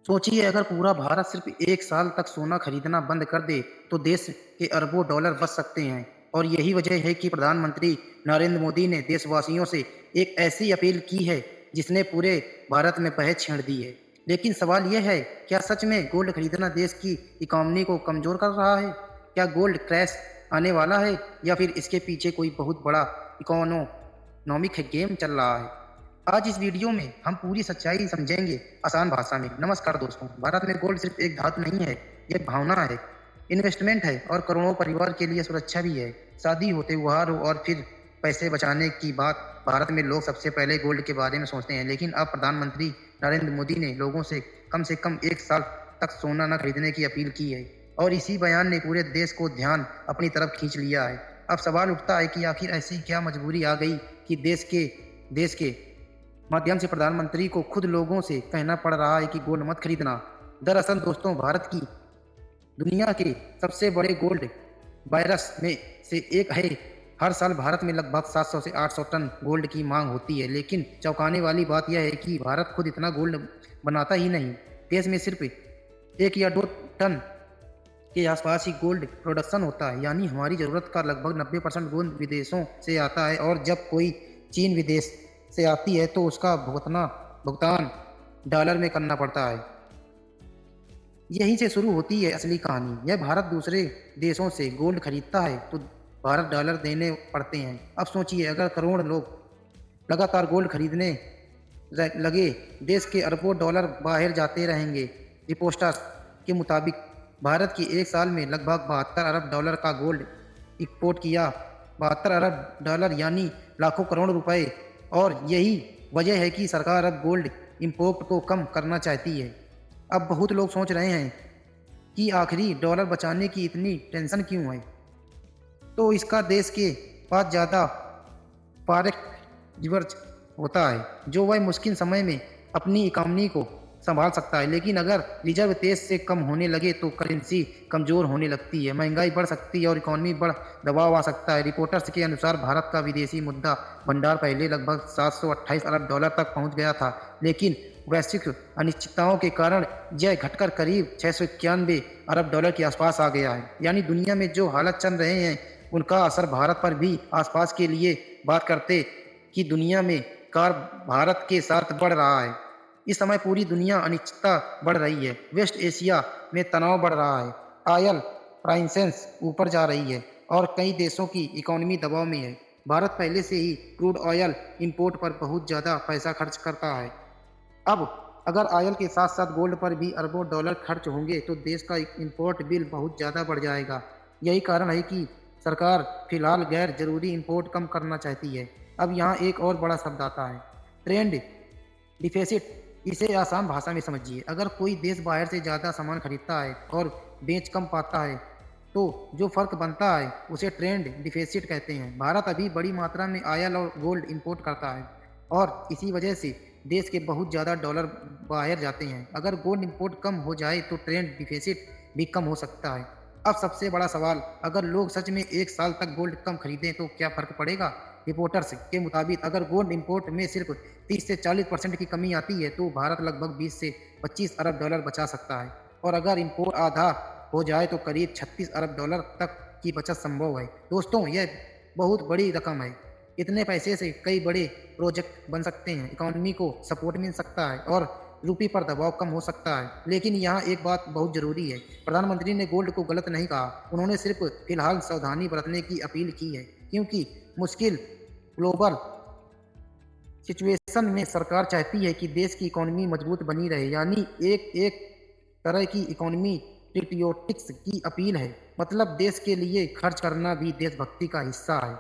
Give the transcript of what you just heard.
सोचिए अगर पूरा भारत सिर्फ 1 साल तक सोना खरीदना बंद कर दे, तो देश के अरबों डॉलर बच सकते हैं। और यही वजह है कि प्रधानमंत्री नरेंद्र मोदी ने देशवासियों से एक ऐसी अपील की है, जिसने पूरे भारत में बहस छेड़ दी है। लेकिन सवाल यह है, क्या सच में गोल्ड खरीदना देश की इकॉनमी को कमज़ोर कर रहा है? क्या गोल्ड क्रैश आने वाला है या फिर इसके पीछे कोई बहुत बड़ा इकोनॉमिक गेम चल रहा है? आज इस वीडियो में हम पूरी सच्चाई समझेंगे आसान भाषा में। नमस्कार दोस्तों, भारत में गोल्ड सिर्फ एक धातु नहीं है, ये भावना है, इन्वेस्टमेंट है और करोड़ों परिवार के लिए सुरक्षा भी है। शादी हो, त्योहार हो और फिर पैसे बचाने की बात, भारत में लोग सबसे पहले गोल्ड के बारे में सोचते हैं। लेकिन अब प्रधानमंत्री नरेंद्र मोदी ने लोगों से कम 1 साल तक सोना न खरीदने की अपील की है और इसी बयान ने पूरे देश को ध्यान अपनी तरफ खींच लिया है। अब सवाल उठता है कि आखिर ऐसी क्या मजबूरी आ गई कि देश के माध्यम से प्रधानमंत्री को खुद लोगों से कहना पड़ रहा है कि गोल्ड मत खरीदना। दरअसल दोस्तों, भारत की दुनिया के सबसे बड़े गोल्ड बायर्स में से एक है। हर साल भारत में लगभग 700 से 800 टन गोल्ड की मांग होती है। लेकिन चौंकाने वाली बात यह है कि भारत खुद इतना गोल्ड बनाता ही नहीं। देश में सिर्फ 1 या 2 टन के आसपास ही गोल्ड प्रोडक्शन होता है, यानी हमारी ज़रूरत का लगभग 90% गोल्ड विदेशों से आता है। और जब कोई चीन विदेश से आती है तो उसका भुगतान डॉलर में करना पड़ता है। यहीं से शुरू होती है असली कहानी। यह भारत दूसरे देशों से गोल्ड खरीदता है तो भारत डॉलर देने पड़ते हैं। अब सोचिए, अगर करोड़ लोग लगातार गोल्ड खरीदने लगे, देश के अरबों डॉलर बाहर जाते रहेंगे। रिपोर्ट्स के मुताबिक भारत की 1 साल में लगभग 72 अरब डॉलर का गोल्ड एक्सपोर्ट किया। 72 अरब डॉलर यानी लाखों करोड़ रुपए। और यही वजह है कि सरकार अब गोल्ड इंपोर्ट को कम करना चाहती है। अब बहुत लोग सोच रहे हैं कि आखिरी डॉलर बचाने की इतनी टेंशन क्यों है? तो इसका देश के पास ज़्यादा फॉरेक्स रिजर्व होता है, जो वह मुश्किल समय में अपनी इकॉनमी को संभाल सकता है। लेकिन अगर रिजर्व तेज से कम होने लगे तो करेंसी कमज़ोर होने लगती है, महंगाई बढ़ सकती है और इकॉनमी पर दबाव आ सकता है। रिपोर्टर्स के अनुसार भारत का विदेशी मुद्रा भंडार पहले लगभग 728 अरब डॉलर तक पहुंच गया था, लेकिन वैश्विक अनिश्चितताओं के कारण यह घटकर करीब 691 अरब डॉलर के आसपास आ गया है। यानी दुनिया में जो हालात चल रहे हैं, उनका असर भारत पर भी। आसपास के लिए बात करते कि दुनिया में कार भारत के साथ बढ़ रहा है। इस समय पूरी दुनिया अनिश्चितता बढ़ रही है। वेस्ट एशिया में तनाव बढ़ रहा है, ऑयल प्राइसेस ऊपर जा रही है और कई देशों की इकोनॉमी दबाव में है। भारत पहले से ही क्रूड ऑयल इंपोर्ट पर बहुत ज़्यादा पैसा खर्च करता है। अब अगर ऑयल के साथ साथ गोल्ड पर भी अरबों डॉलर खर्च होंगे तो देश का इंपोर्ट बिल बहुत ज़्यादा बढ़ जाएगा। यही कारण है कि सरकार फिलहाल गैर जरूरी इंपोर्ट कम करना चाहती है। अब यहाँ एक और बड़ा शब्द आता है, ट्रेंड डिफिसिट। इसे आसान भाषा में समझिए, अगर कोई देश बाहर से ज़्यादा सामान खरीदता है और बेच कम पाता है, तो जो फ़र्क बनता है उसे ट्रेंड डिफिसिट कहते हैं। भारत अभी बड़ी मात्रा में ऑयल और गोल्ड इंपोर्ट करता है और इसी वजह से देश के बहुत ज़्यादा डॉलर बाहर जाते हैं। अगर गोल्ड इंपोर्ट कम हो जाए तो ट्रेंड डिफिसिट भी कम हो सकता है। अब सबसे बड़ा सवाल, अगर लोग सच में 1 साल तक गोल्ड कम खरीदें तो क्या फ़र्क पड़ेगा? रिपोर्टर्स के मुताबिक अगर गोल्ड इंपोर्ट में सिर्फ 30 से 40% की कमी आती है तो भारत लगभग 20 से 25 अरब डॉलर बचा सकता है। और अगर इंपोर्ट आधा हो जाए तो करीब 36 अरब डॉलर तक की बचत संभव है। दोस्तों, यह बहुत बड़ी रकम है। इतने पैसे से कई बड़े प्रोजेक्ट बन सकते हैं, इकोनॉमी को सपोर्ट मिल सकता है और रुपये पर दबाव कम हो सकता है। लेकिन यहाँ एक बात बहुत ज़रूरी है, प्रधानमंत्री ने गोल्ड को गलत नहीं कहा, उन्होंने सिर्फ फिलहाल सावधानी बरतने की अपील की है, क्योंकि मुश्किल ग्लोबल सिचुएशन में सरकार चाहती है कि देश की इकोनॉमी मजबूत बनी रहे। यानी एक तरह की इकोनॉमी पेट्रियोटिक्स की अपील है, मतलब देश के लिए खर्च करना भी देशभक्ति का हिस्सा है।